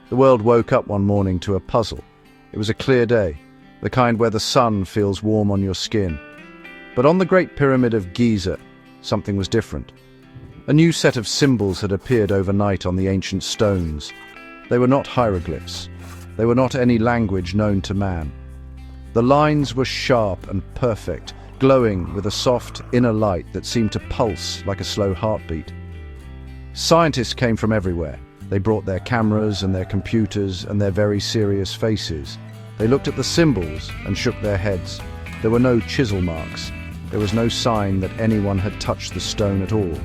The world woke up one morning to a puzzle. It was a clear day, the kind where the sun feels warm on your skin. But on the Great Pyramid of Giza, something was different. A new set of symbols had appeared overnight on the ancient stones. They were not hieroglyphs. They were not any language known to man. The lines were sharp and perfect, glowing with a soft inner light that seemed to pulse like a slow heartbeat. Scientists came from everywhere. They brought their cameras and their computers and their very serious faces. They looked at the symbols and shook their heads. There were no chisel marks. There was no sign that anyone had touched the stone at all.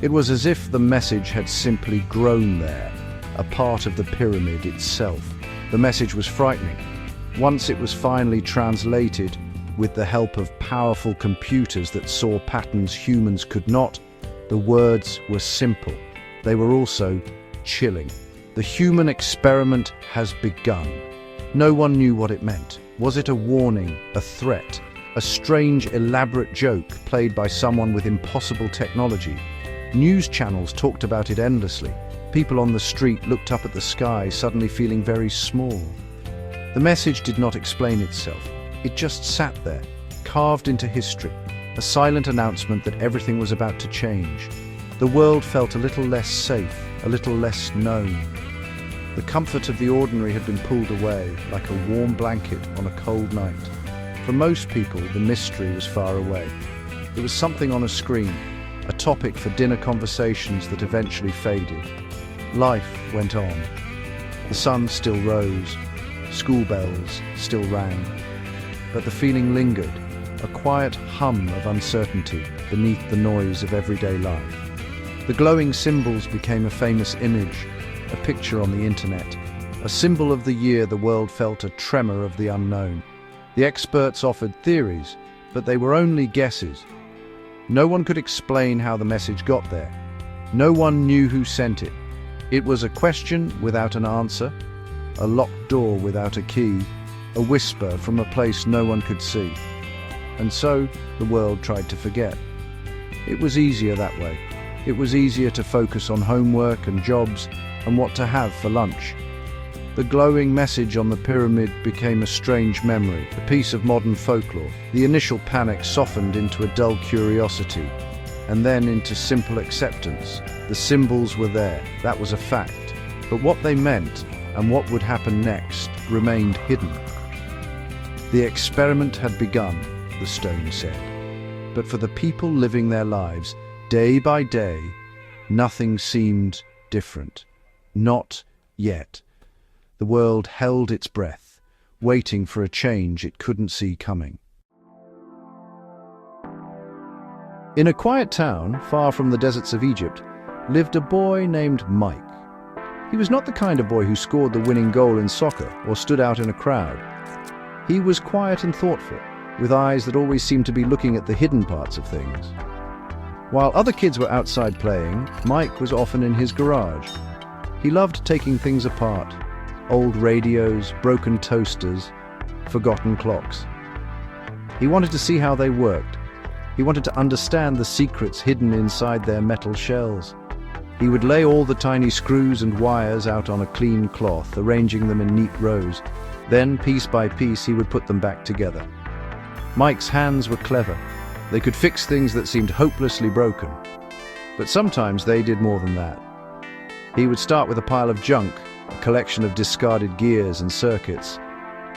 It was as if the message had simply grown there, a part of the pyramid itself. The message was frightening. Once it was finally translated, with the help of powerful computers that saw patterns humans could not, the words were simple. They were also chilling. The human experiment has begun. No one knew what it meant. Was it a warning, a threat, a strange, elaborate joke played by someone with impossible technology? News channels talked about it endlessly. People on the street looked up at the sky, suddenly feeling very small. The message did not explain itself. It just sat there, carved into history, a silent announcement that everything was about to change. The world felt a little less safe, a little less known. The comfort of the ordinary had been pulled away, like a warm blanket on a cold night. For most people, the mystery was far away. It was something on a screen, a topic for dinner conversations that eventually faded. Life went on. The sun still rose, school bells still rang, but the feeling lingered, a quiet hum of uncertainty beneath the noise of everyday life. The glowing symbols became a famous image, a picture on the internet, a symbol of the year the world felt a tremor of the unknown. The experts offered theories, but they were only guesses. No one could explain how the message got there. No one knew who sent it. It was a question without an answer, a locked door without a key, a whisper from a place no one could see. And so the world tried to forget. It was easier that way. It was easier to focus on homework and jobs and what to have for lunch. The glowing message on the pyramid became a strange memory, a piece of modern folklore. The initial panic softened into a dull curiosity, and then into simple acceptance. The symbols were there, that was a fact. But what they meant and what would happen next remained hidden. The experiment had begun, the stone said. But for the people living their lives, day by day, nothing seemed different. Not yet. The world held its breath, waiting for a change it couldn't see coming. In a quiet town, far from the deserts of Egypt, lived a boy named Mike. He was not the kind of boy who scored the winning goal in soccer or stood out in a crowd. He was quiet and thoughtful, with eyes that always seemed to be looking at the hidden parts of things. While other kids were outside playing, Mike was often in his garage. He loved taking things apart. Old radios, broken toasters, forgotten clocks. He wanted to see how they worked. He wanted to understand the secrets hidden inside their metal shells. He would lay all the tiny screws and wires out on a clean cloth, arranging them in neat rows. Then, piece by piece, he would put them back together. Mike's hands were clever. They could fix things that seemed hopelessly broken. But sometimes they did more than that. He would start with a pile of junk, a collection of discarded gears and circuits,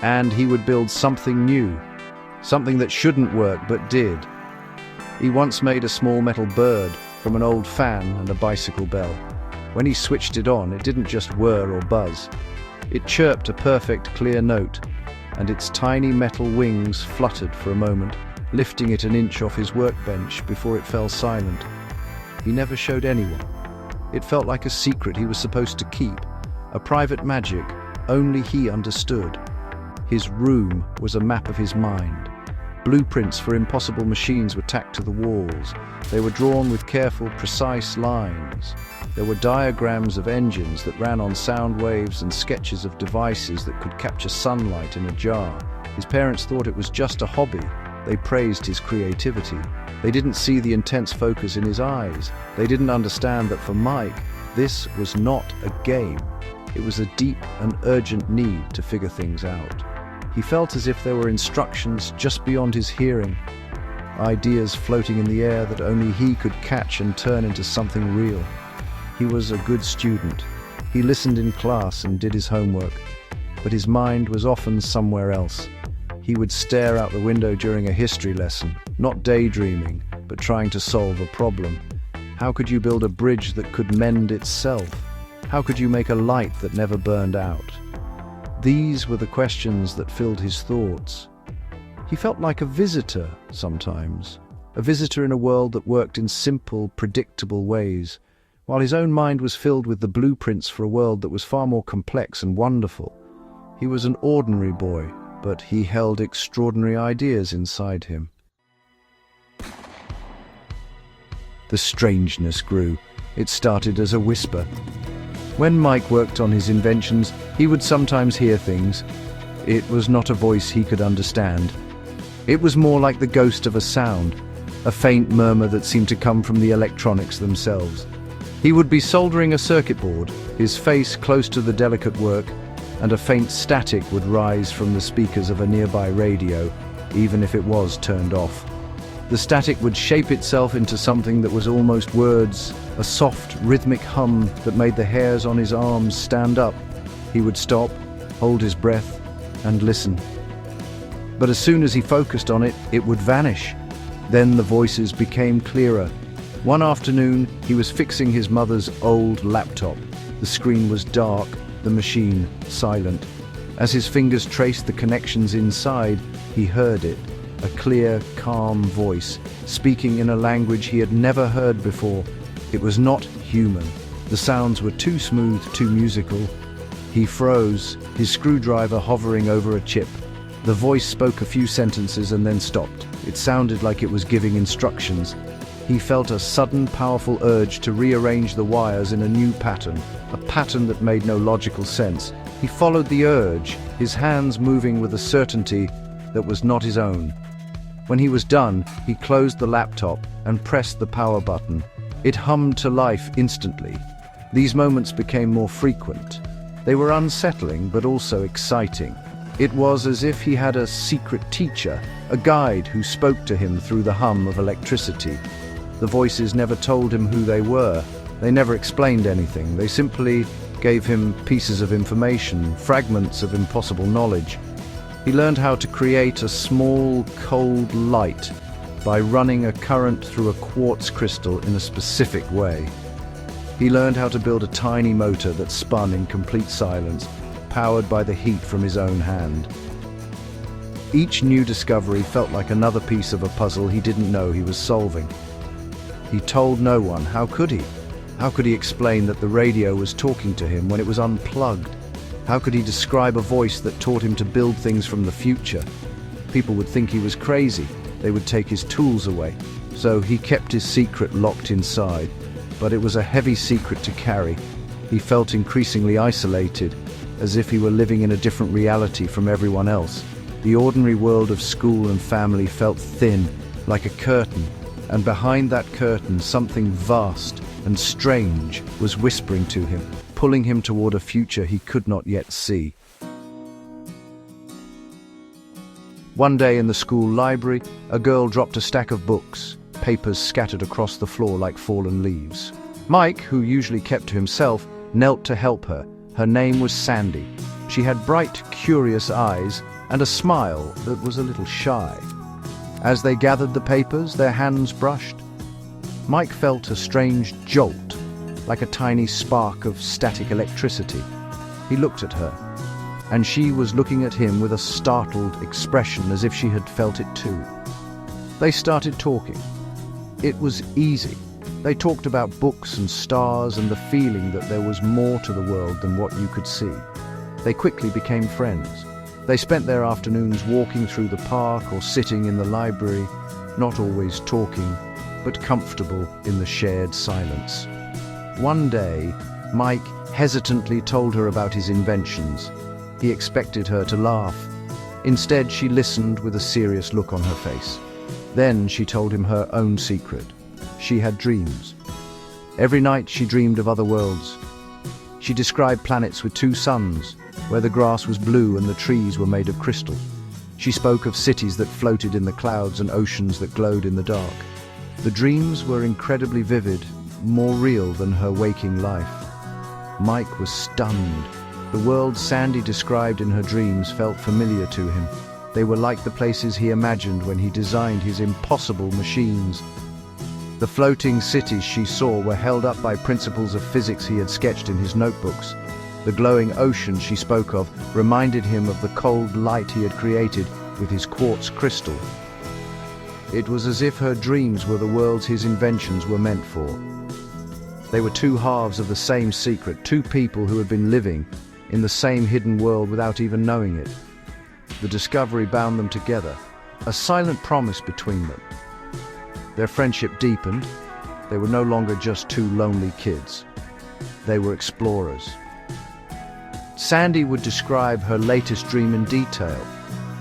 and he would build something new, something that shouldn't work but did. He once made a small metal bird from an old fan and a bicycle bell. When he switched it on, it didn't just whir or buzz. It chirped a perfect, clear note, and its tiny metal wings fluttered for a moment, lifting it an inch off his workbench before it fell silent. He never showed anyone. It felt like a secret he was supposed to keep, a private magic only he understood. His room was a map of his mind. Blueprints for impossible machines were tacked to the walls. They were drawn with careful, precise lines. There were diagrams of engines that ran on sound waves and sketches of devices that could capture sunlight in a jar. His parents thought it was just a hobby. They praised his creativity. They didn't see the intense focus in his eyes. They didn't understand that for Mike, this was not a game. It was a deep and urgent need to figure things out. He felt as if there were instructions just beyond his hearing, ideas floating in the air that only he could catch and turn into something real. He was a good student. He listened in class and did his homework, but his mind was often somewhere else. He would stare out the window during a history lesson, not daydreaming, but trying to solve a problem. How could you build a bridge that could mend itself? How could you make a light that never burned out? These were the questions that filled his thoughts. He felt like a visitor sometimes, a visitor in a world that worked in simple, predictable ways, while his own mind was filled with the blueprints for a world that was far more complex and wonderful. He was an ordinary boy, but he held extraordinary ideas inside him. The strangeness grew. It started as a whisper. When Mike worked on his inventions, he would sometimes hear things. It was not a voice he could understand. It was more like the ghost of a sound, a faint murmur that seemed to come from the electronics themselves. He would be soldering a circuit board, his face close to the delicate work, and a faint static would rise from the speakers of a nearby radio, even if it was turned off. The static would shape itself into something that was almost words, a soft, rhythmic hum that made the hairs on his arms stand up. He would stop, hold his breath, and listen. But as soon as he focused on it, it would vanish. Then the voices became clearer. One afternoon, he was fixing his mother's old laptop. The screen was dark, the machine silent. As his fingers traced the connections inside, he heard it, a clear, calm voice, speaking in a language he had never heard before. It was not human. The sounds were too smooth, too musical. He froze, his screwdriver hovering over a chip. The voice spoke a few sentences and then stopped. It sounded like it was giving instructions. He felt a sudden, powerful urge to rearrange the wires in a new pattern, a pattern that made no logical sense. He followed the urge, his hands moving with a certainty that was not his own. When he was done, he closed the laptop and pressed the power button. It hummed to life instantly. These moments became more frequent. They were unsettling, but also exciting. It was as if he had a secret teacher, a guide who spoke to him through the hum of electricity. The voices never told him who they were. They never explained anything. They simply gave him pieces of information, fragments of impossible knowledge. He learned how to create a small, cold light by running a current through a quartz crystal in a specific way. He learned how to build a tiny motor that spun in complete silence, powered by the heat from his own hand. Each new discovery felt like another piece of a puzzle he didn't know he was solving. He told no one. How could he? How could he explain that the radio was talking to him when it was unplugged? How could he describe a voice that taught him to build things from the future? People would think he was crazy. They would take his tools away. So he kept his secret locked inside. But it was a heavy secret to carry. He felt increasingly isolated, as if he were living in a different reality from everyone else. The ordinary world of school and family felt thin, like a curtain, and behind that curtain something vast and strange was whispering to him, pulling him toward a future he could not yet see. One day in the school library, a girl dropped a stack of books, papers scattered across the floor like fallen leaves. Mike, who usually kept to himself, knelt to help her. Her name was Sandy. She had bright, curious eyes and a smile that was a little shy. As they gathered the papers, their hands brushed. Mike felt a strange jolt, like a tiny spark of static electricity. He looked at her, and she was looking at him with a startled expression, as if she had felt it too. They started talking. It was easy. They talked about books and stars and the feeling that there was more to the world than what you could see. They quickly became friends. They spent their afternoons walking through the park or sitting in the library, not always talking, but comfortable in the shared silence. One day, Mike hesitantly told her about his inventions. He expected her to laugh. Instead, she listened with a serious look on her face. Then she told him her own secret. She had dreams. Every night she dreamed of other worlds. She described planets with two suns, where the grass was blue and the trees were made of crystal. She spoke of cities that floated in the clouds and oceans that glowed in the dark. The dreams were incredibly vivid, more real than her waking life. Mike was stunned. The world Sandy described in her dreams felt familiar to him. They were like the places he imagined when he designed his impossible machines. The floating cities she saw were held up by principles of physics he had sketched in his notebooks. The glowing ocean she spoke of reminded him of the cold light he had created with his quartz crystal. It was as if her dreams were the worlds his inventions were meant for. They were two halves of the same secret, two people who had been living in the same hidden world without even knowing it. The discovery bound them together, a silent promise between them. Their friendship deepened. They were no longer just two lonely kids. They were explorers. Sandy would describe her latest dream in detail.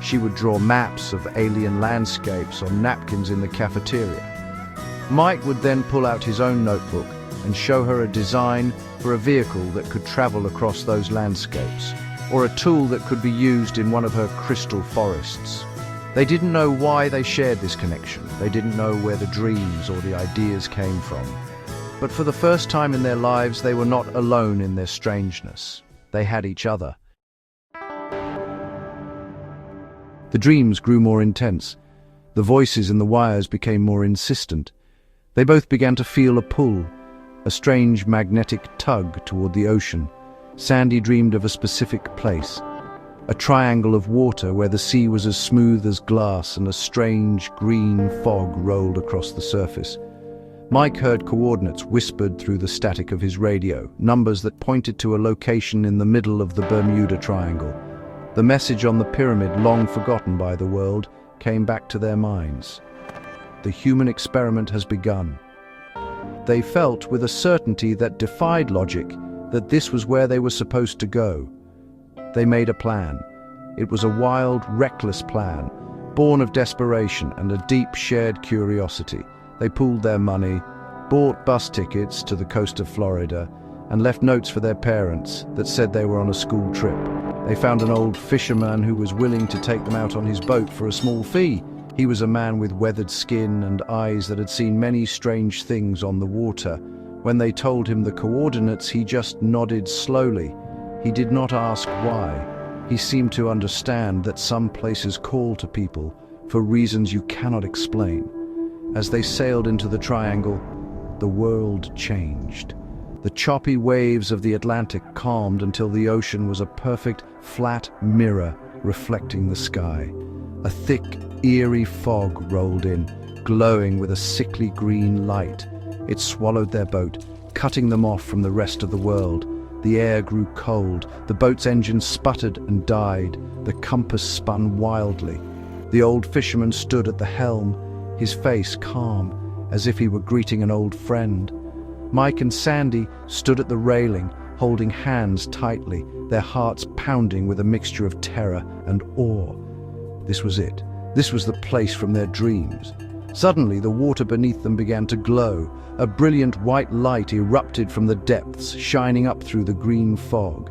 She would draw maps of alien landscapes on napkins in the cafeteria. Mike would then pull out his own notebook and show her a design for a vehicle that could travel across those landscapes, or a tool that could be used in one of her crystal forests. They didn't know why they shared this connection. They didn't know where the dreams or the ideas came from. But for the first time in their lives, they were not alone in their strangeness. They had each other. The dreams grew more intense. The voices in the wires became more insistent. They both began to feel a pull, a strange magnetic tug toward the ocean. Sandy dreamed of a specific place, a triangle of water where the sea was as smooth as glass and a strange green fog rolled across the surface. Mike heard coordinates whispered through the static of his radio, numbers that pointed to a location in the middle of the Bermuda Triangle. The message on the pyramid, long forgotten by the world, came back to their minds. The human experiment has begun. They felt with a certainty that defied logic that this was where they were supposed to go. They made a plan. It was a wild, reckless plan, born of desperation and a deep shared curiosity. They pooled their money, bought bus tickets to the coast of Florida, and left notes for their parents that said they were on a school trip. They found an old fisherman who was willing to take them out on his boat for a small fee. He was a man with weathered skin and eyes that had seen many strange things on the water. When they told him the coordinates, he just nodded slowly. He did not ask why. He seemed to understand that some places call to people for reasons you cannot explain. As they sailed into the triangle, the world changed. The choppy waves of the Atlantic calmed until the ocean was a perfect, flat mirror reflecting the sky. A thick, eerie fog rolled in, glowing with a sickly green light. It swallowed their boat, cutting them off from the rest of the world. The air grew cold, the boat's engine sputtered and died, the compass spun wildly. The old fisherman stood at the helm, his face calm, as if he were greeting an old friend. Mike and Sandy stood at the railing, holding hands tightly, their hearts pounding with a mixture of terror and awe. This was it. This was the place from their dreams. Suddenly, the water beneath them began to glow. A brilliant white light erupted from the depths, shining up through the green fog.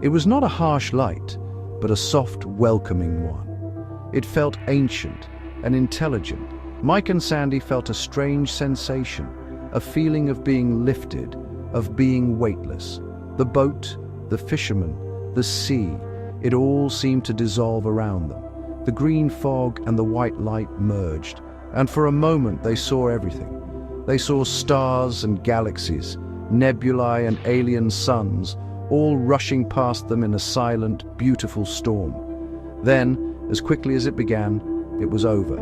It was not a harsh light, but a soft, welcoming one. It felt ancient and intelligent. Mike and Sandy felt a strange sensation, a feeling of being lifted, of being weightless. The boat, the fisherman, the sea, it all seemed to dissolve around them. The green fog and the white light merged, and for a moment they saw everything. They saw stars and galaxies, nebulae and alien suns, all rushing past them in a silent, beautiful storm. Then, as quickly as it began, it was over.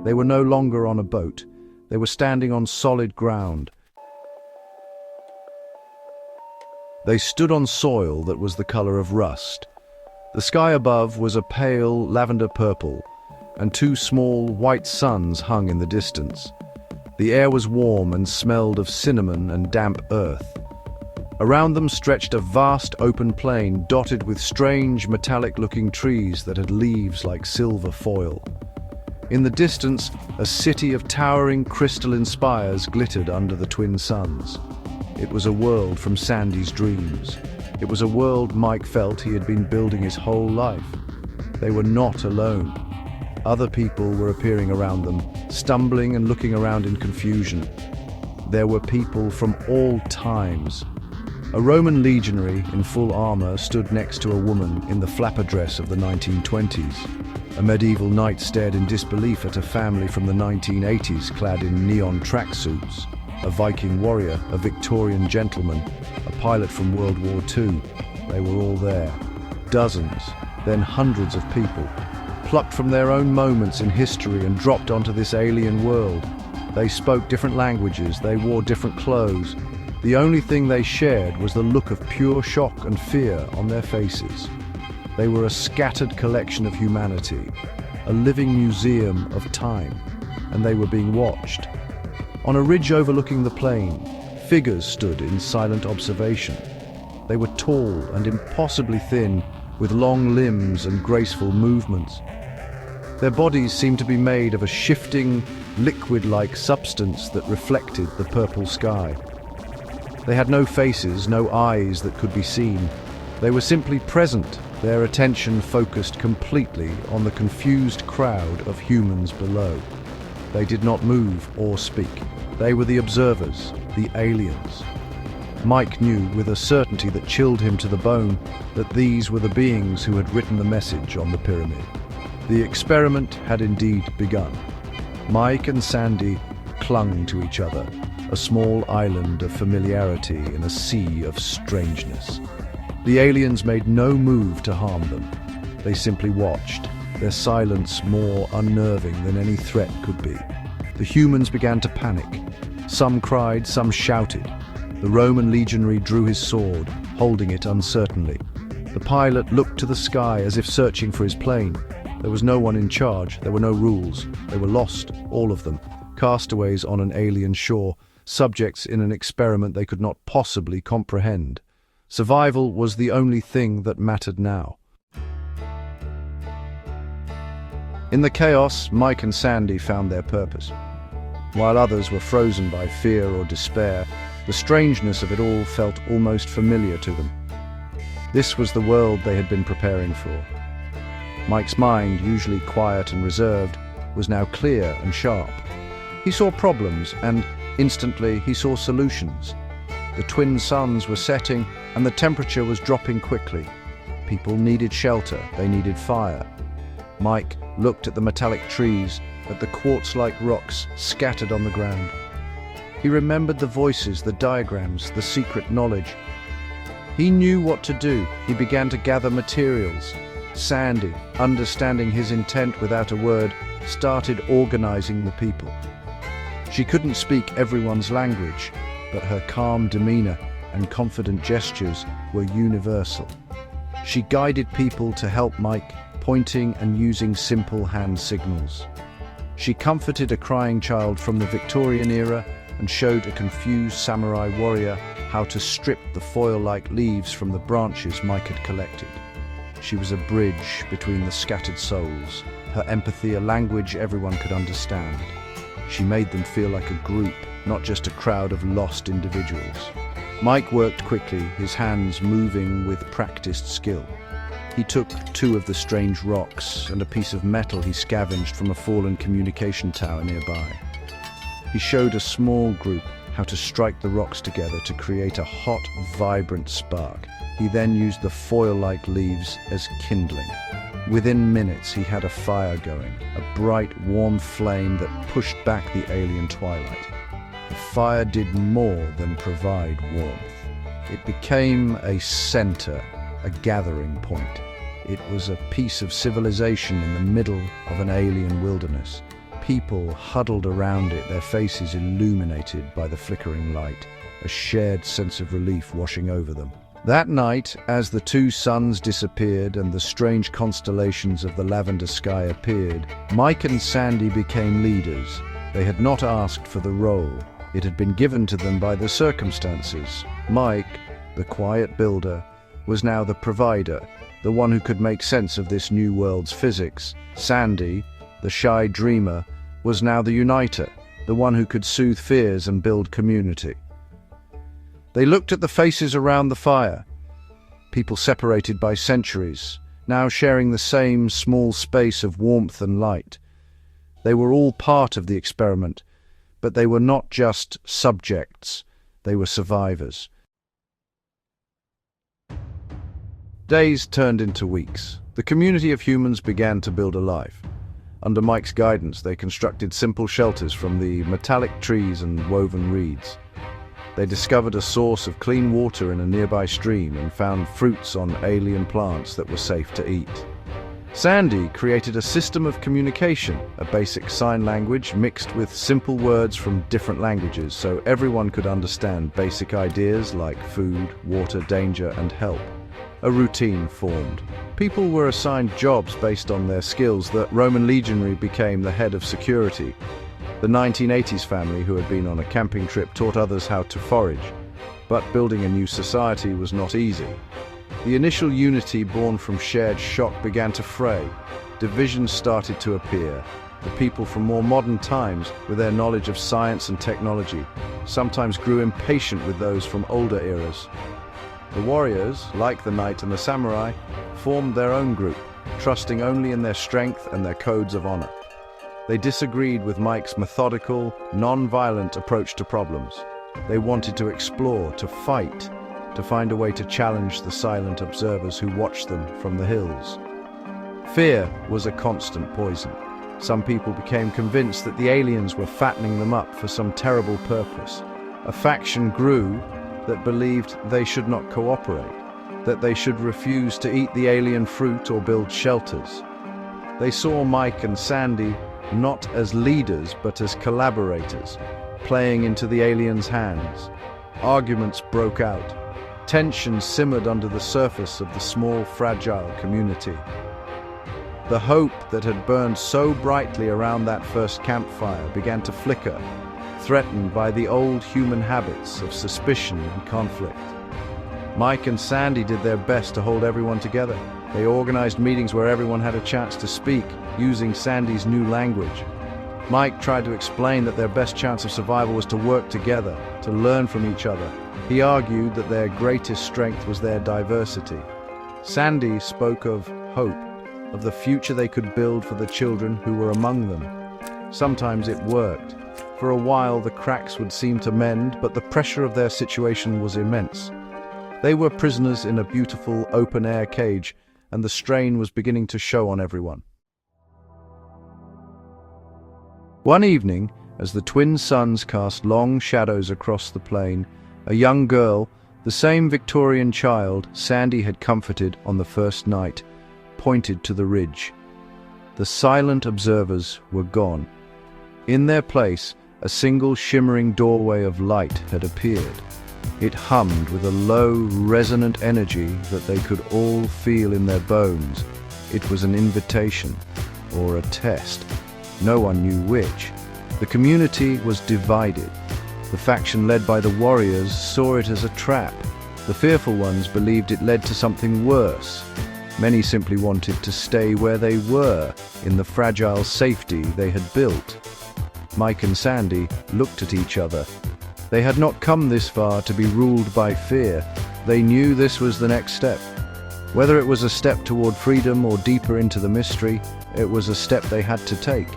They were no longer on a boat. They were standing on solid ground. They stood on soil that was the color of rust. The sky above was a pale lavender purple, and two small white suns hung in the distance. The air was warm and smelled of cinnamon and damp earth. Around them stretched a vast open plain dotted with strange metallic-looking trees that had leaves like silver foil. In the distance, a city of towering crystalline spires glittered under the twin suns. It was a world from Sandy's dreams. It was a world Mike felt he had been building his whole life. They were not alone. Other people were appearing around them, stumbling and looking around in confusion. There were people from all times. A Roman legionary in full armor stood next to a woman in the flapper dress of the 1920s. A medieval knight stared in disbelief at a family from the 1980s clad in neon tracksuits. A Viking warrior, a Victorian gentleman, a pilot from World War II. They were all there. Dozens, then hundreds of people, plucked from their own moments in history and dropped onto this alien world. They spoke different languages, they wore different clothes. The only thing they shared was the look of pure shock and fear on their faces. They were a scattered collection of humanity, a living museum of time, and they were being watched. On a ridge overlooking the plain, figures stood in silent observation. They were tall and impossibly thin, with long limbs and graceful movements. Their bodies seemed to be made of a shifting, liquid-like substance that reflected the purple sky. They had no faces, no eyes that could be seen. They were simply present, their attention focused completely on the confused crowd of humans below. They did not move or speak. They were the observers, the aliens. Mike knew with a certainty that chilled him to the bone that these were the beings who had written the message on the pyramid. The experiment had indeed begun. Mike and Sandy clung to each other, a small island of familiarity in a sea of strangeness. The aliens made no move to harm them. They simply watched, their silence more unnerving than any threat could be. The humans began to panic. Some cried, some shouted. The Roman legionary drew his sword, holding it uncertainly. The pilot looked to the sky as if searching for his plane. There was no one in charge, there were no rules. They were lost, all of them, castaways on an alien shore, subjects in an experiment they could not possibly comprehend. Survival was the only thing that mattered now. In the chaos, Mike and Sandy found their purpose. While others were frozen by fear or despair, the strangeness of it all felt almost familiar to them. This was the world they had been preparing for. Mike's mind, usually quiet and reserved, was now clear and sharp. He saw problems, and instantly he saw solutions. The twin suns were setting, and the temperature was dropping quickly. People needed shelter, they needed fire. Mike looked at the metallic trees, at the quartz-like rocks scattered on the ground. He remembered the voices, the diagrams, the secret knowledge. He knew what to do. He began to gather materials. Sandy, understanding his intent without a word, started organizing the people. She couldn't speak everyone's language, but her calm demeanor and confident gestures were universal. She guided people to help Mike, pointing and using simple hand signals. She comforted a crying child from the Victorian era and showed a confused samurai warrior how to strip the foil-like leaves from the branches Mike had collected. She was a bridge between the scattered souls, her empathy a language everyone could understand. She made them feel like a group, not just a crowd of lost individuals. Mike worked quickly, his hands moving with practiced skill. He took two of the strange rocks and a piece of metal he scavenged from a fallen communication tower nearby. He showed a small group how to strike the rocks together to create a hot, vibrant spark. He then used the foil-like leaves as kindling. Within minutes, he had a fire going, a bright, warm flame that pushed back the alien twilight. The fire did more than provide warmth. It became a center, a gathering point. It was a piece of civilization in the middle of an alien wilderness. People huddled around it, their faces illuminated by the flickering light, a shared sense of relief washing over them. That night, as the two suns disappeared and the strange constellations of the lavender sky appeared, Mike and Sandy became leaders. They had not asked for the role. It had been given to them by the circumstances. Mike, the quiet builder, was now the provider, the one who could make sense of this new world's physics. Sandy, the shy dreamer, was now the uniter, the one who could soothe fears and build community. They looked at the faces around the fire. People separated by centuries, now sharing the same small space of warmth and light. They were all part of the experiment, but they were not just subjects, they were survivors. Days turned into weeks. The community of humans began to build a life. Under Mike's guidance, they constructed simple shelters from the metallic trees and woven reeds. They discovered a source of clean water in a nearby stream and found fruits on alien plants that were safe to eat. Sandy created a system of communication, a basic sign language mixed with simple words from different languages so everyone could understand basic ideas like food, water, danger, and help. A routine formed. People were assigned jobs based on their skills. The Roman legionary became the head of security. The 1980s family who had been on a camping trip taught others how to forage. But building a new society was not easy. The initial unity born from shared shock began to fray. Divisions started to appear. The people from more modern times, with their knowledge of science and technology, sometimes grew impatient with those from older eras. The warriors, like the knight and the samurai, formed their own group, trusting only in their strength and their codes of honor. They disagreed with Mike's methodical, non-violent approach to problems. They wanted to explore, to fight, to find a way to challenge the silent observers who watched them from the hills. Fear was a constant poison. Some people became convinced that the aliens were fattening them up for some terrible purpose. A faction grew that believed they should not cooperate, that they should refuse to eat the alien fruit or build shelters. They saw Mike and Sandy not as leaders but as collaborators, playing into the aliens' hands. Arguments broke out. Tension simmered under the surface of the small, fragile community. The hope that had burned so brightly around that first campfire began to flicker, threatened by the old human habits of suspicion and conflict. Mike and Sandy did their best to hold everyone together. They organized meetings where everyone had a chance to speak, using Sandy's new language. Mike tried to explain that their best chance of survival was to work together, to learn from each other. He argued that their greatest strength was their diversity. Sandy spoke of hope, of the future they could build for the children who were among them. Sometimes it worked. For a while the cracks would seem to mend, but the pressure of their situation was immense. They were prisoners in a beautiful open-air cage, and the strain was beginning to show on everyone. One evening, as the twin suns cast long shadows across the plain, a young girl, the same Victorian child Sandy had comforted on the first night, pointed to the ridge. The silent observers were gone. In their place, a single shimmering doorway of light had appeared. It hummed with a low, resonant energy that they could all feel in their bones. It was an invitation, or a test. No one knew which. The community was divided. The faction led by the warriors saw it as a trap. The fearful ones believed it led to something worse. Many simply wanted to stay where they were, in the fragile safety they had built. Mike and Sandy looked at each other. They had not come this far to be ruled by fear. They knew this was the next step. Whether it was a step toward freedom or deeper into the mystery, it was a step they had to take.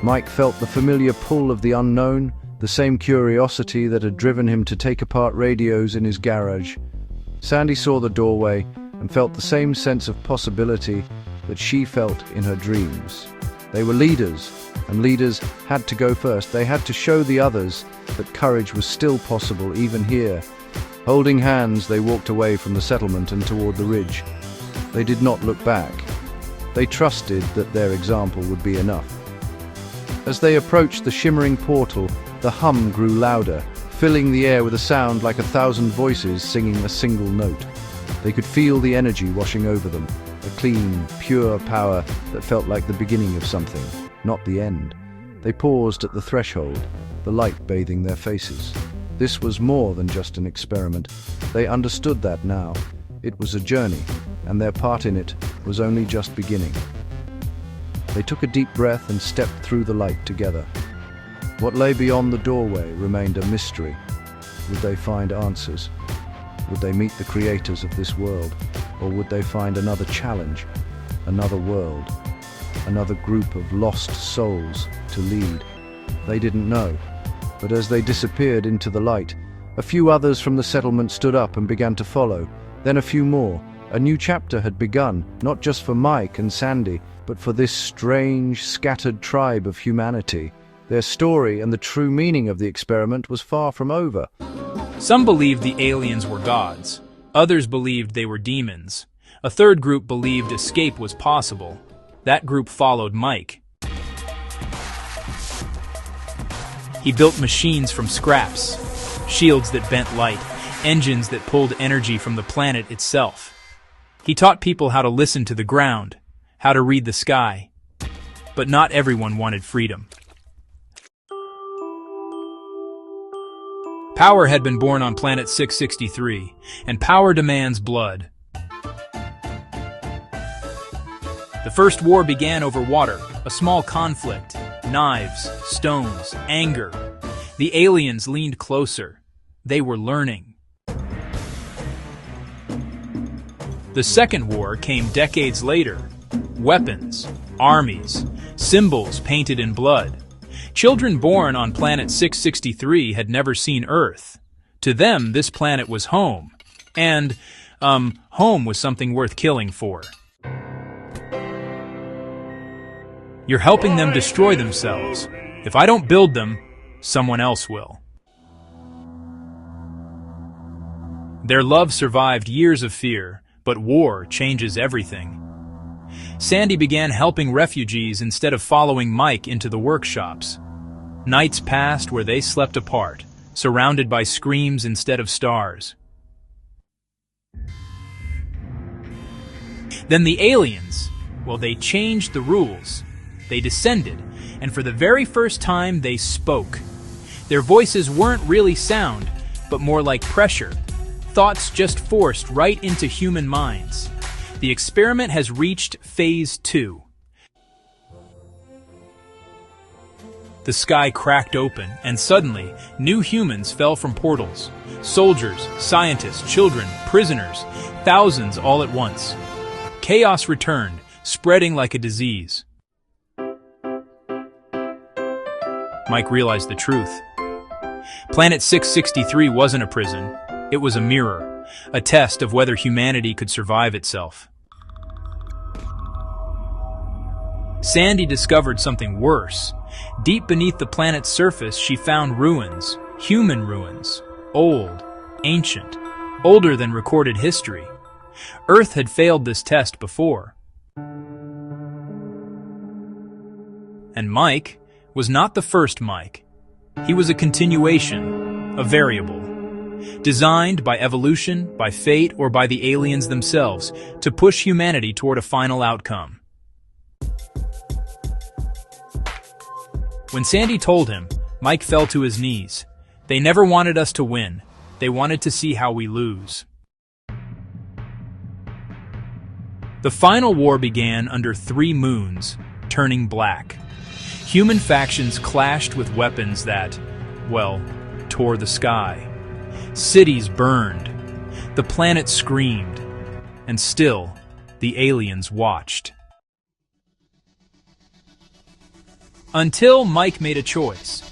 Mike felt the familiar pull of the unknown, the same curiosity that had driven him to take apart radios in his garage. Sandy saw the doorway and felt the same sense of possibility that she felt in her dreams. They were leaders, and leaders had to go first. They had to show the others that courage was still possible even here. Holding hands, they walked away from the settlement and toward the ridge. They did not look back. They trusted that their example would be enough. As they approached the shimmering portal, the hum grew louder, filling the air with a sound like 1,000 voices singing a single note. They could feel the energy washing over them, a clean, pure power that felt like the beginning of something, not the end. They paused at the threshold, the light bathing their faces. This was more than just an experiment. They understood that now. It was a journey, and their part in it was only just beginning. They took a deep breath and stepped through the light together. What lay beyond the doorway remained a mystery. Would they find answers? Would they meet the creators of this world? Or would they find another challenge, another world, another group of lost souls to lead? They didn't know, but as they disappeared into the light, a few others from the settlement stood up and began to follow, then a few more. A new chapter had begun, not just for Mike and Sandy, but for this strange, scattered tribe of humanity. Their story and the true meaning of the experiment was far from over. Some believed the aliens were gods. Others believed they were demons. A third group believed escape was possible. That group followed Mike. He built machines from scraps, shields that bent light, engines that pulled energy from the planet itself. He taught people how to listen to the ground, how to read the sky. But not everyone wanted freedom. Power had been born on planet 663, and power demands blood. The first war began over water, a small conflict. Knives, stones, anger. The aliens leaned closer. They were learning. The second war came decades later. Weapons, armies, symbols painted in blood. Children born on planet 663 had never seen Earth. To them, this planet was home. And, home was something worth killing for. You're helping them destroy themselves. If I don't build them, someone else will. Their love survived years of fear, but war changes everything. Sandy began helping refugees instead of following Mike into the workshops. Nights passed where they slept apart, surrounded by screams instead of stars. Then the aliens, well, they changed the rules. They descended, and for the very first time they spoke. Their voices weren't really sound, but more like pressure. Thoughts just forced right into human minds. The experiment has reached phase 2. The sky cracked open, and suddenly, new humans fell from portals. Soldiers, scientists, children, prisoners, thousands all at once. Chaos returned, spreading like a disease. Mike realized the truth. Planet 663 wasn't a prison. It was a mirror, a test of whether humanity could survive itself. Sandy discovered something worse. Deep beneath the planet's surface, she found ruins, human ruins, old, ancient, older than recorded history. Earth had failed this test before. And Mike was not the first Mike. He was a continuation, a variable, designed by evolution, by fate, or by the aliens themselves to push humanity toward a final outcome. When Sandy told him, Mike fell to his knees. They never wanted us to win. They wanted to see how we lose. The final war began under 3 moons, turning black. Human factions clashed with weapons that, well, tore the sky. Cities burned. The planet screamed. And still, the aliens watched. Until Mike made a choice.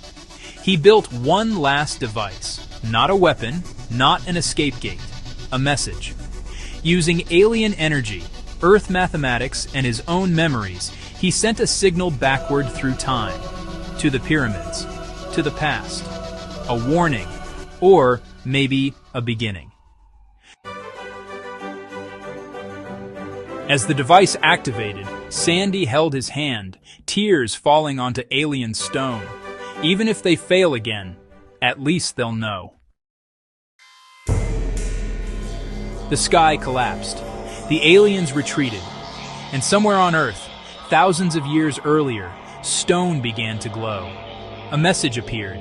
He built one last device. Not a weapon, not an escape gate. A message. Using alien energy, Earth mathematics, and his own memories, he sent a signal backward through time, to the pyramids, to the past, a warning, or maybe a beginning. As the device activated, Sandy held his hand, tears falling onto alien stone. Even if they fail again, at least they'll know. The sky collapsed. The aliens retreated. And somewhere on Earth, thousands of years earlier, stone began to glow. A message appeared,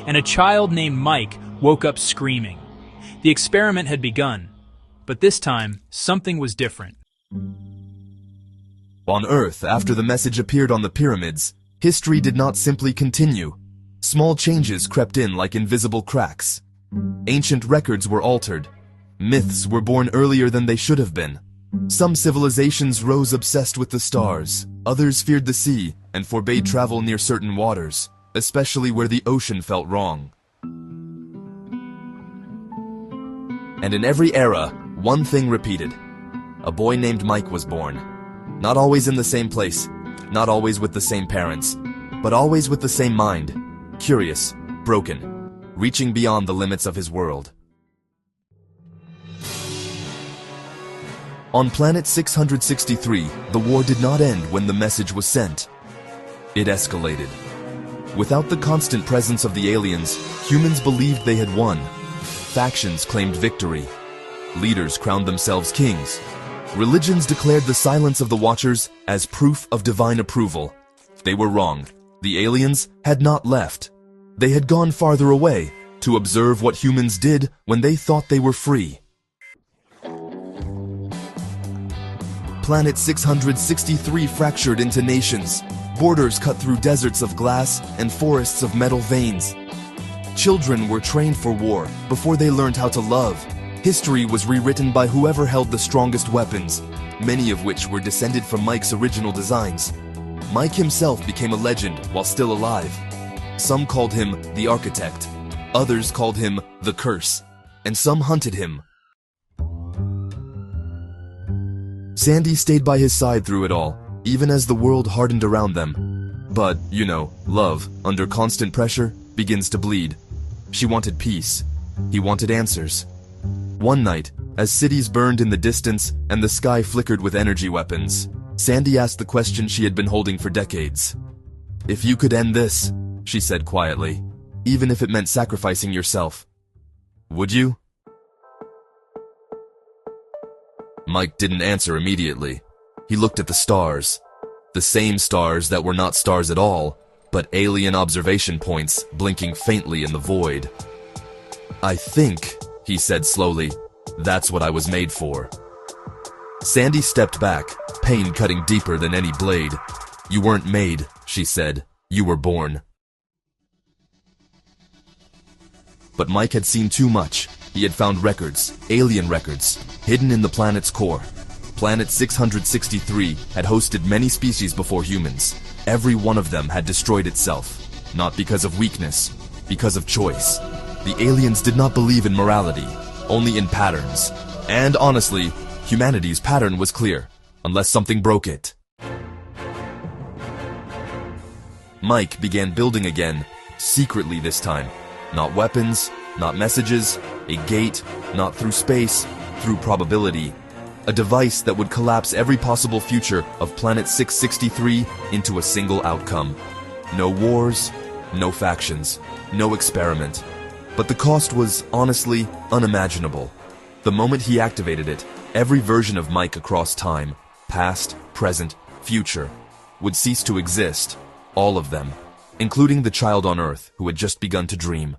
and a child named Mike woke up screaming. The experiment had begun, but this time, something was different. On Earth, after the message appeared on the pyramids, history did not simply continue. Small changes crept in like invisible cracks. Ancient records were altered. Myths were born earlier than they should have been. Some civilizations rose obsessed with the stars. Others feared the sea and forbade travel near certain waters, especially where the ocean felt wrong. And in every era, one thing repeated. A boy named Mike was born. Not always in the same place, not always with the same parents, but always with the same mind. Curious, broken, reaching beyond the limits of his world. On planet 663, the war did not end when the message was sent. It escalated. Without the constant presence of the aliens, humans believed they had won. Factions claimed victory. Leaders crowned themselves kings. Religions declared the silence of the Watchers as proof of divine approval. They were wrong. The aliens had not left. They had gone farther away to observe what humans did when they thought they were free. Planet 663 fractured into nations. Borders cut through deserts of glass and forests of metal veins. Children were trained for war before they learned how to love. History was rewritten by whoever held the strongest weapons, many of which were descended from Mike's original designs. Mike himself became a legend while still alive. Some called him the Architect, others called him the Curse, and some hunted him. Sandy stayed by his side through it all, even as the world hardened around them. But, you know, love, under constant pressure, begins to bleed. She wanted peace. He wanted answers. One night, as cities burned in the distance and the sky flickered with energy weapons, Sandy asked the question she had been holding for decades. "If you could end this," she said quietly, "even if it meant sacrificing yourself, would you?" Mike didn't answer immediately. He looked at the stars. The same stars that were not stars at all, but alien observation points blinking faintly in the void. "I think," he said slowly, "that's what I was made for." Sandy stepped back, pain cutting deeper than any blade. "You weren't made," she said. "You were born." But Mike had seen too much. He had found records, alien records, hidden in the planet's core. Planet 663 had hosted many species before humans. Every one of them had destroyed itself, not because of weakness, because of choice. The aliens did not believe in morality, only in patterns. And honestly, humanity's pattern was clear, unless something broke it. Mike began building again, secretly this time. Not weapons, not messages, a gate, not through space, through probability. A device that would collapse every possible future of Planet 663 into a single outcome. No wars, no factions, no experiment. But the cost was, honestly, unimaginable. The moment he activated it, every version of Mike across time, past, present, future, would cease to exist. All of them, including the child on Earth who had just begun to dream.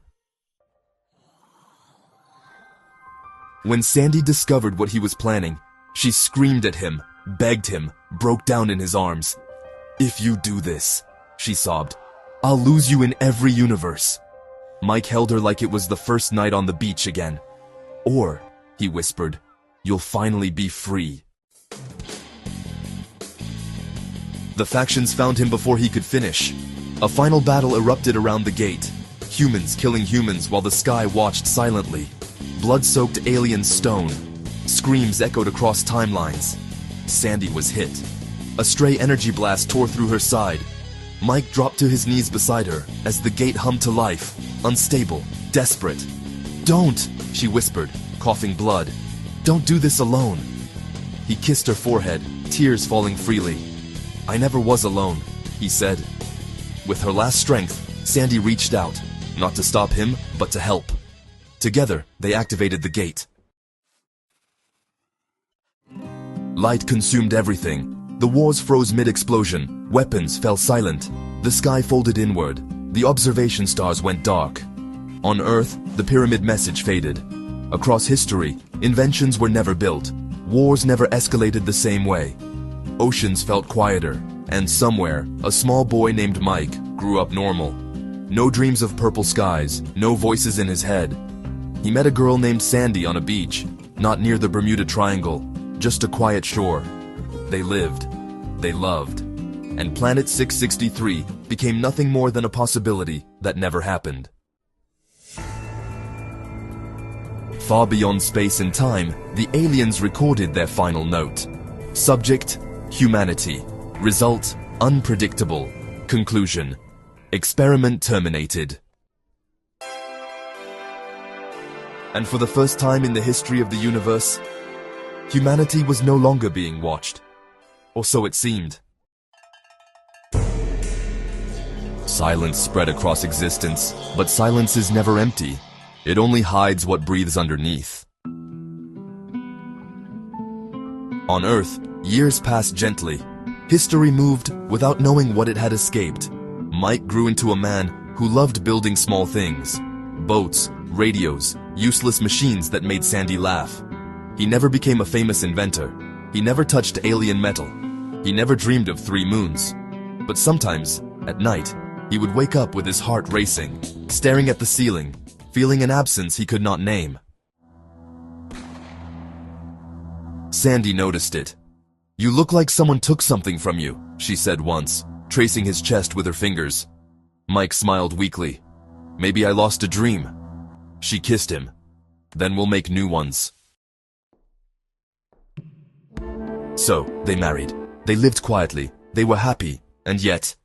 When Sandy discovered what he was planning, she screamed at him, begged him, broke down in his arms. "If you do this," she sobbed, "I'll lose you in every universe." Mike held her like it was the first night on the beach again. "Or," he whispered, "you'll finally be free." The factions found him before he could finish. A final battle erupted around the gate. Humans killing humans while the sky watched silently. Blood-soaked alien stone. Screams echoed across timelines. Sandy was hit. A stray energy blast tore through her side. Mike dropped to his knees beside her as the gate hummed to life, unstable, desperate. "Don't," she whispered, coughing blood. "Don't do this alone." He kissed her forehead, tears falling freely. "I never was alone," he said. With her last strength, Sandy reached out, not to stop him, but to help. Together, they activated the gate. Light consumed everything. The wars froze mid-explosion. Weapons fell silent. The sky folded inward. The observation stars went dark. On Earth, the pyramid message faded. Across history, inventions were never built. Wars never escalated the same way. Oceans felt quieter, and somewhere, a small boy named Mike grew up normal. No dreams of purple skies, no voices in his head. He met a girl named Sandy on a beach, not near the Bermuda Triangle, just a quiet shore. They lived, they loved, and Planet 663 became nothing more than a possibility that never happened. Far beyond space and time, the aliens recorded their final note. Subject, humanity. Result, unpredictable. Conclusion, experiment terminated. And for the first time in the history of the universe, humanity was no longer being watched. Or so it seemed. Silence spread across existence, but silence is never empty. It only hides what breathes underneath. On Earth, years passed gently. History moved without knowing what it had escaped. Mike grew into a man who loved building small things. Boats, radios, useless machines that made Sandy laugh. He never became a famous inventor. He never touched alien metal. He never dreamed of 3 moons. But sometimes, at night, he would wake up with his heart racing, staring at the ceiling, feeling an absence he could not name. Sandy noticed it. "You look like someone took something from you," she said once, tracing his chest with her fingers. Mike smiled weakly. "Maybe I lost a dream." She kissed him. "Then we'll make new ones." So, they married. They lived quietly. They were happy. And yet,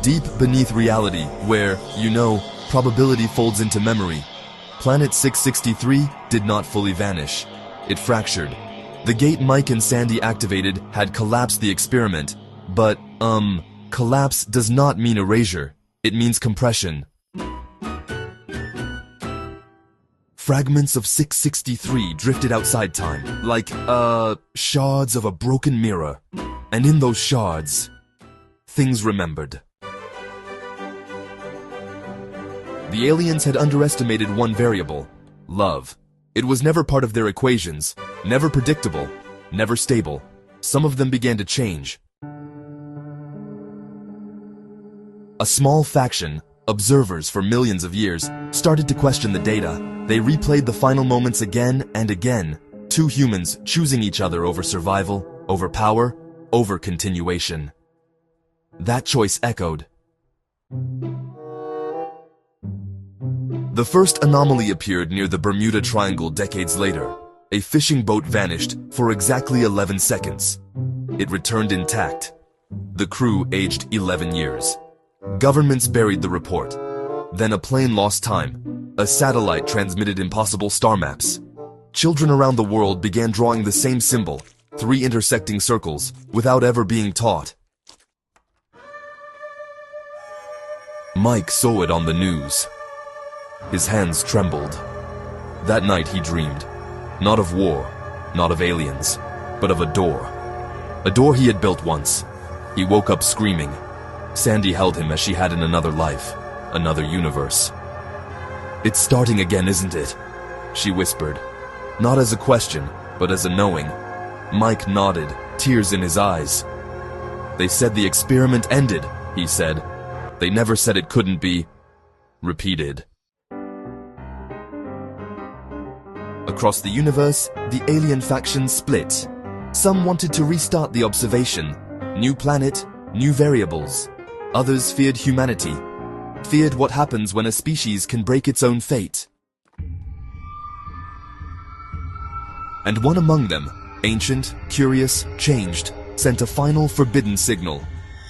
deep beneath reality, where, probability folds into memory, Planet 663 did not fully vanish. It fractured. The gate Mike and Sandy activated had collapsed the experiment. But, collapse does not mean erasure. It means compression. Fragments of 663 drifted outside time, like, shards of a broken mirror. And in those shards, things remembered. The aliens had underestimated one variable: love. It was never part of their equations, never predictable, never stable. Some of them began to change. A small faction, observers for millions of years, started to question the data. They replayed the final moments again and again. 2 humans choosing each other over survival, over power, over continuation. That choice echoed. The first anomaly appeared near the Bermuda Triangle decades later. A fishing boat vanished for exactly 11 seconds. It returned intact. The crew aged 11 years. Governments buried the report. Then a plane lost time. A satellite transmitted impossible star maps. Children around the world began drawing the same symbol, 3 intersecting circles, without ever being taught. Mike saw it on the news. His hands trembled. That night he dreamed, not of war, not of aliens, but of a door. A door he had built once. He woke up screaming. Sandy held him as she had in another life, another universe. "It's starting again, isn't it?" she whispered, not as a question, but as a knowing. Mike nodded, tears in his eyes. "They said the experiment ended," he said. "They never said it couldn't be repeated." Across the universe, the alien factions split. Some wanted to restart the observation. New planet, new variables. Others feared humanity. Feared what happens when a species can break its own fate. And one among them, ancient, curious, changed, sent a final forbidden signal.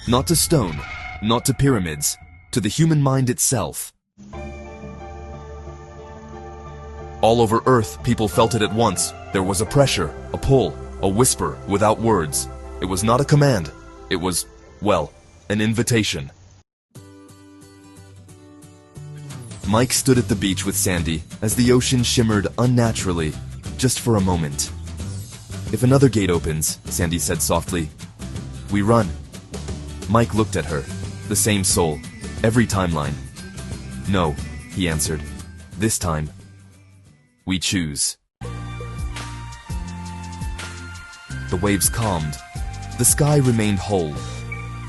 Not to stone, not to pyramids, to the human mind itself. All over Earth, people felt it at once. There was a pressure, a pull, a whisper without words. It was not a command. It was, an invitation. Mike stood at the beach with Sandy as the ocean shimmered unnaturally, just for a moment. "If another gate opens," Sandy said softly, "we run." Mike looked at her. The same soul. Every timeline. "No," he answered. "This time, we choose." The waves calmed. The sky remained whole.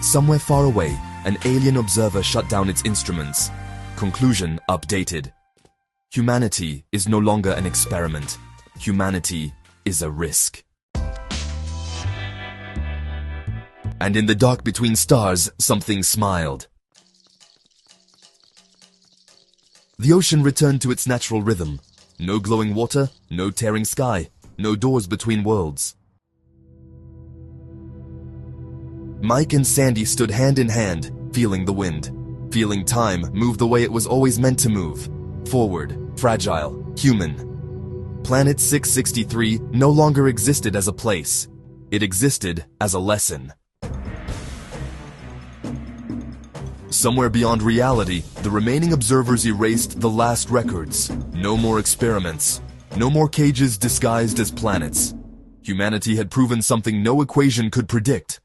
Somewhere far away, an alien observer shut down its instruments. Conclusion updated. Humanity is no longer an experiment. Humanity is a risk. And in the dark between stars, something smiled. The ocean returned to its natural rhythm. No glowing water, no tearing sky, no doors between worlds. Mike and Sandy stood hand in hand, feeling the wind, feeling time move the way it was always meant to move. Forward, fragile, human. Planet 663 no longer existed as a place. It existed as a lesson. Somewhere beyond reality, the remaining observers erased the last records. No more experiments. No more cages disguised as planets. Humanity had proven something no equation could predict.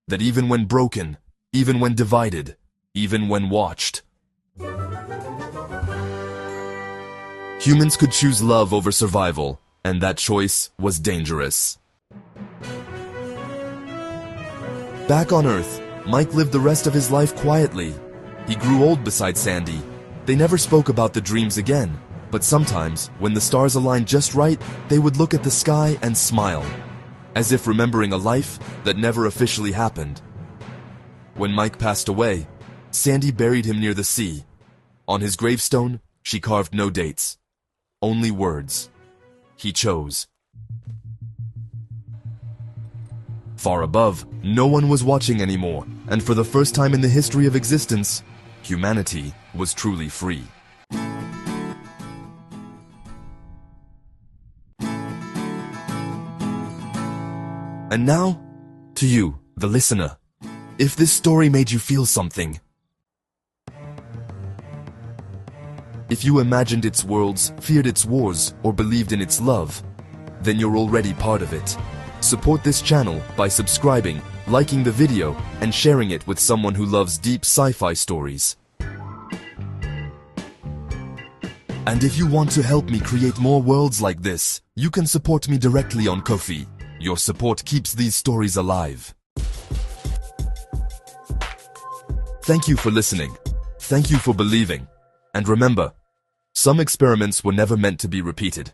That even when broken, even when divided, even when watched, humans could choose love over survival, and that choice was dangerous. Back on Earth, Mike lived the rest of his life quietly. He grew old beside Sandy. They never spoke about the dreams again, but sometimes, when the stars aligned just right, they would look at the sky and smile, as if remembering a life that never officially happened. When Mike passed away, Sandy buried him near the sea. On his gravestone, she carved no dates, only words. He chose. Far above, no one was watching anymore, and for the first time in the history of existence, humanity was truly free. And now, to you, the listener. If this story made you feel something, if you imagined its worlds, feared its wars, or believed in its love, then you're already part of it. Support this channel by subscribing, liking the video, and sharing it with someone who loves deep sci-fi stories. And if you want to help me create more worlds like this, you can support me directly on Ko-fi. Your support keeps these stories alive. Thank you for listening. Thank you for believing. And remember, some experiments were never meant to be repeated.